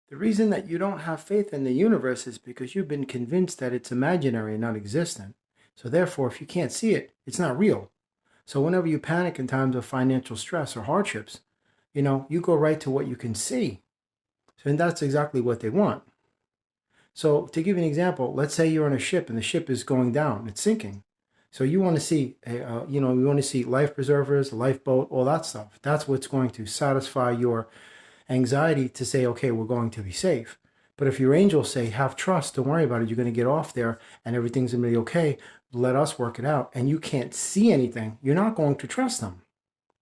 The reason that you don't have faith in the universe is because you've been convinced that it's imaginary and non existent. So, therefore, if you can't see it, it's not real. So, whenever you panic in times of financial stress or hardships, you go right to what you can see. So, and that's exactly what they want. So, to give you an example, let's say you're on a ship and the ship is going down, it's sinking. So you want to see, you want to see life preservers, a lifeboat, all that stuff. That's what's going to satisfy your anxiety to say, okay, we're going to be safe. But if your angels say, have trust, don't worry about it, you're going to get off there and everything's going to be okay, let us work it out, and you can't see anything, you're not going to trust them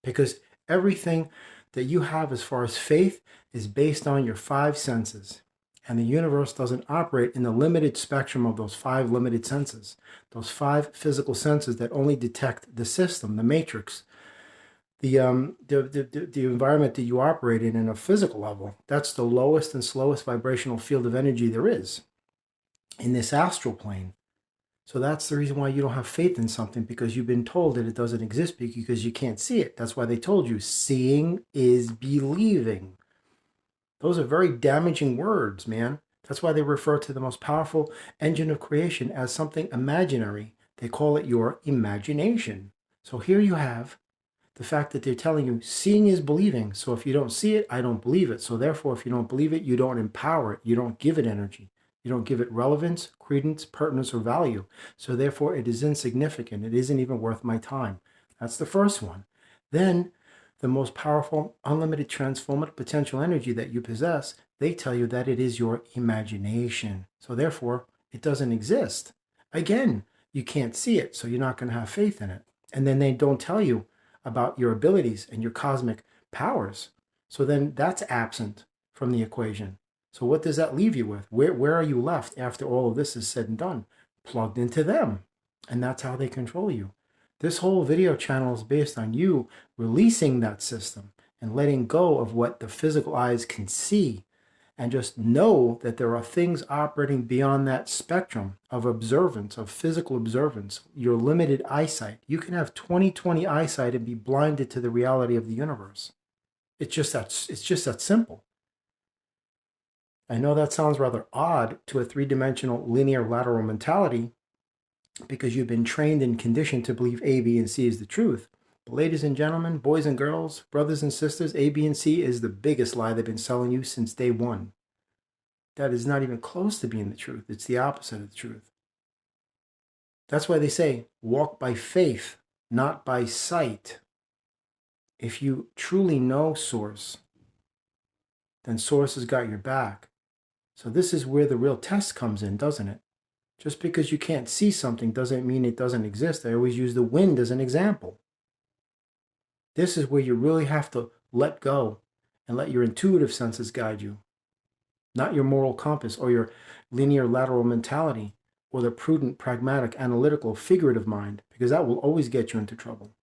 because everything that you have as far as faith is based on your five senses. And the universe doesn't operate in the limited spectrum of those five limited senses, those five physical senses that only detect the system, the matrix, the environment that you operate in a physical level. That's the lowest and slowest vibrational field of energy there is in this astral plane. So that's the reason why you don't have faith in something, because you've been told that it doesn't exist because you can't see it. That's why they told you seeing is believing. Those are very damaging words, man. That's why they refer to the most powerful engine of creation as something imaginary. They call it your imagination. So here you have the fact that they're telling you seeing is believing. So if you don't see it, I don't believe it. So therefore, if you don't believe it, you don't empower it. You don't give it energy. You don't give it relevance, credence, pertinence, or value. So therefore, it is insignificant. It isn't even worth my time. That's the first one. Then the most powerful, unlimited transformative potential energy that you possess, they tell you that it is your imagination. So therefore, it doesn't exist. Again, you can't see it, so you're not going to have faith in it. And then they don't tell you about your abilities and your cosmic powers. So then that's absent from the equation. So what does that leave you with? Where are you left after all of this is said and done? Plugged into them. And that's how they control you. This whole video channel is based on you releasing that system and letting go of what the physical eyes can see, and just know that there are things operating beyond that spectrum of observance, of physical observance, your limited eyesight. You can have 20/20 eyesight and be blinded to the reality of the universe. It's just that simple. I know that sounds rather odd to a three-dimensional linear lateral mentality, because you've been trained and conditioned to believe A, B, and C is the truth. But ladies and gentlemen, boys and girls, brothers and sisters, A, B, and C is the biggest lie they've been selling you since day one. That is not even close to being the truth. It's the opposite of the truth. That's why they say, walk by faith, not by sight. If you truly know Source, then Source has got your back. So this is where the real test comes in, doesn't it? Just because you can't see something doesn't mean it doesn't exist. I always use the wind as an example. This is where you really have to let go and let your intuitive senses guide you, not your moral compass or your linear lateral mentality or the prudent, pragmatic, analytical, figurative mind, because that will always get you into trouble.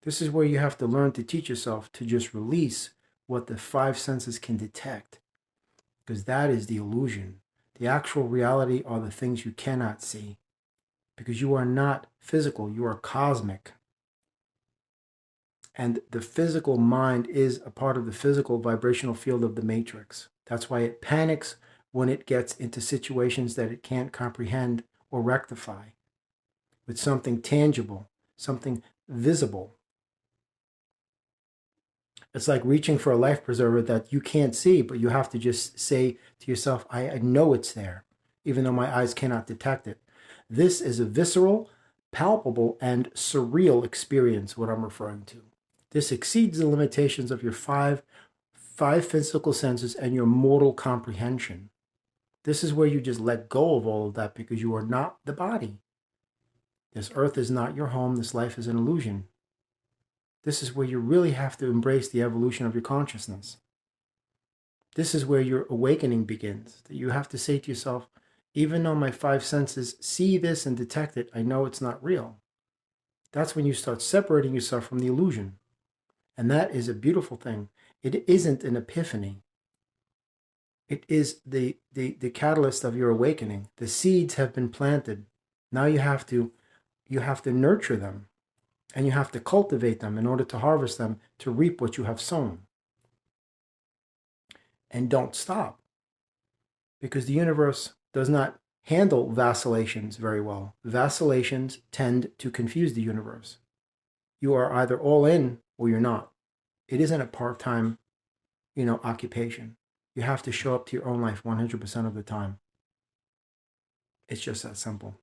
This is where you have to learn to teach yourself to just release what the five senses can detect, because that is the illusion. The actual reality are the things you cannot see, because you are not physical, you are cosmic. And the physical mind is a part of the physical vibrational field of the matrix. That's why it panics when it gets into situations that it can't comprehend or rectify with something tangible, something visible. It's like reaching for a life preserver that you can't see, but you have to just say to yourself, I know it's there, even though my eyes cannot detect it. This is a visceral, palpable, and surreal experience, what I'm referring to. This exceeds the limitations of your five physical senses and your mortal comprehension. This is where you just let go of all of that, because you are not the body. This earth is not your home. This life is an illusion. This is where you really have to embrace the evolution of your consciousness. This is where your awakening begins. That you have to say to yourself, even though my five senses see this and detect it, I know it's not real. That's when you start separating yourself from the illusion. And that is a beautiful thing. It isn't an epiphany. It is the catalyst of your awakening. The seeds have been planted. Now you have to nurture them, and you have to cultivate them in order to harvest them, to reap what you have sown. and don't stop, because the universe does not handle vacillations very well. Vacillations tend to confuse the universe. You are either all in or you're not. It isn't a part-time, occupation. You have to show up to your own life 100% of the time. It's just that simple.